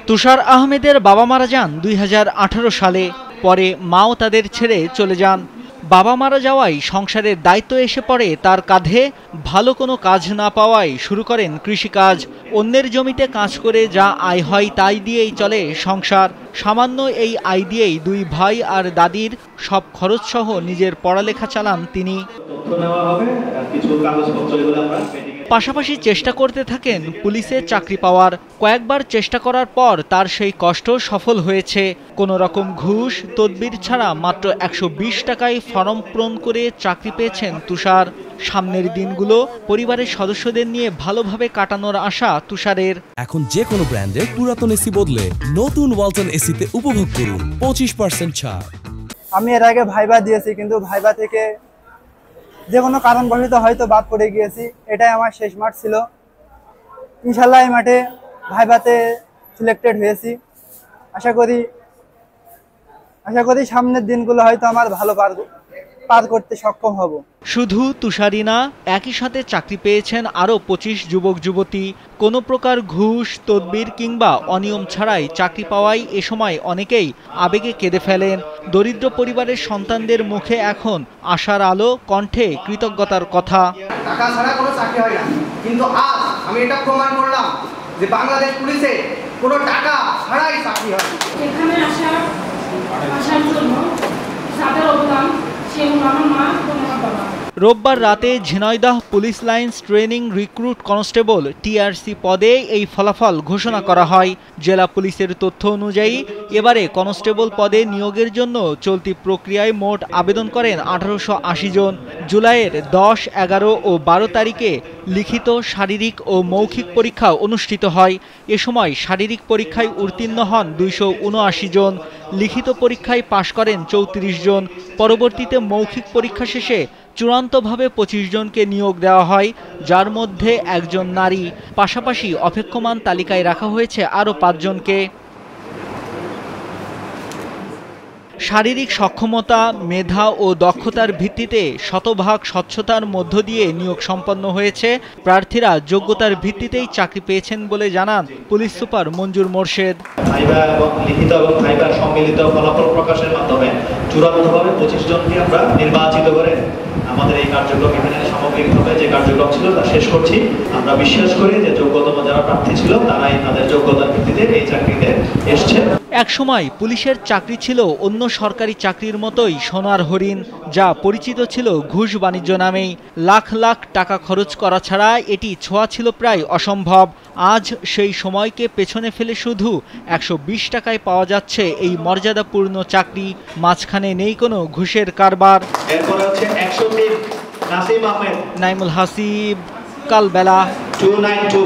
তুষার আহমেদের বাবা মারা যান 2018 সালে। পরে মাও তাদের ছেড়ে চলে যান। বাবা মারা যাওয়ায় সংসারের দায়িত্ব এসে পড়ে তার কাঁধে। ভালো কোনো কাজ না পাওয়ায় শুরু করেন কৃষিকাজ। অন্যের জমিতে কাজ করে যা আয় হয় তাই দিয়েই চলে সংসার। সামান্য এই আয় দিয়েই দুই ভাই আর দাদির সব খরচ সহ নিজের পড়ালেখা চালান তিনি। পাশাপাশি চেষ্টা করতে থাকেন পুলিশে চাকরি পাওয়ার। কয়েকবার চেষ্টা করার পর তার সেই কষ্ট সফল হয়েছে। কোনো রকম ঘুষ তদবির ছাড়া মাত্র 120 টাকায় ফর্ম পূরণ করে চাকরি পেয়েছেন তুষার। সামনের দিনগুলো পরিবারের সদস্যদের নিয়ে ভালোভাবে কাটানোর আশা তুষারের। এখন যে কোনো ব্র্যান্ডের পুরাতন এসি বদলে নতুন ওয়ালটন এসিতে উপভোগ করুন 25% ছাড়। আমি এর আগে ভাইবা দিয়েছি, কিন্তু ভাইবা থেকে যে কোনো কারণবশত হয়তো বাদ পড়ে গিয়েছি। এটাই আমার শেষ মাঠ ছিল। ইনশাল্লাহ এই মাঠে ভাইবাতে সিলেক্টেড হয়েছি। আশা করি সামনের দিনগুলো হয়তো আমার ভালো পার করতে সক্ষম হব। শুধু তুষারই না, একই সাথে চাকরি পেয়েছেন আরও 25 যুবক যুবতী। কোনো প্রকার ঘুষ তদবির কিংবা অনিয়ম ছাড়াই চাকরি পাওয়ায় এ সময় অনেকেই আবেগে কেঁদে ফেলেন। দরিদ্র পরিবারের সন্তানদের মুখে এখন আশার আলো, কণ্ঠে কৃতজ্ঞতার কথা। টাকা ছাড়া কোনো চাকরি হয় না, কিন্তু আজ আমি এটা প্রমাণ করলাম যে বাংলাদেশ পুলিশে কোনো টাকা ছাড়াই চাকরি হয়। এখানে আসার জন্য যাদের অবদান সেগুলো আমার মা এবং আমার বাবা। রোববার রাতে Jhenaidah police lines training recruit constable TRC পদে এই ফলাফল ঘোষণা করা হয়। জেলা পুলিশের তথ্য অনুযায়ী এবারে কনস্টেবল পদে নিয়োগের জন্য চলতি প্রক্রিয়ায় মোট আবেদন করেন 1880 জন। জুলাইয়ের 10, 11 ও 12 তারিখে লিখিত, শারীরিক ও মৌখিক পরীক্ষা অনুষ্ঠিত হয়। এ সময় শারীরিক পরীক্ষায় উত্তীর্ণ হন 279 জন। লিখিত পরীক্ষায় পাশ করেন 34 জন। পরবর্তীতে মৌখিক পরীক্ষা শেষে চূড়ান্তভাবে 25 জনকে নিয়োগ দেওয়া হয়, যার মধ্যে একজন নারী। পাশাপাশি অপেক্ষমান তালিকায় রাখা হয়েছে আরও 5 জনকে। শারীরিক সক্ষমতা, মেধা ও দক্ষতার ভিত্তিতে শতভাগ স্বচ্ছতার মধ্য দিয়ে নিয়োগ সম্পন্ন হয়েছে। প্রার্থীরা যোগ্যতার ভিত্তিতেই চাকরি পেয়েছেন বলে জানান পুলিশ সুপার মঞ্জুর মোর্শেদ। ভাইবা এবং লিখিত এবং ভাইবার সম্মিলিত ফলাফল প্রকাশের মাধ্যমে চূড়ান্তভাবে 25 জনকে আমরা নির্বাচিত করে আমাদের এই কার্যক্রম এখানে সামগ্রিকভাবে যে কার্যক্রম ছিল তা শেষ করছি। আমরা বিশ্বাস করি যে যোগ্যতম যারা প্রার্থী ছিল তারাই তাদের যোগ্যতার ভিত্তিতে এই চাকরিতে এসছে। একসময় পুলিশের চাকরি ছিল অন্য সরকারি চাকরির মতোই সোনার হরিণ, যা পরিচিত ছিল ঘুষ বাণিজ্য নামেই। লাখ লাখ টাকা খরচ করা ছাড়া এটি ছোঁয়া ছিল প্রায় অসম্ভব। আজ সেই সময়কে পেছনে ফেলে শুধু 120 টাকায় পাওয়া যাচ্ছে এই মর্যাদাপূর্ণ চাকরি। মাঝখানে নেই কোনো ঘুষের কারবার। নাসিম আহমেদ, নাইমুল হাসিব, কালবেলা। 292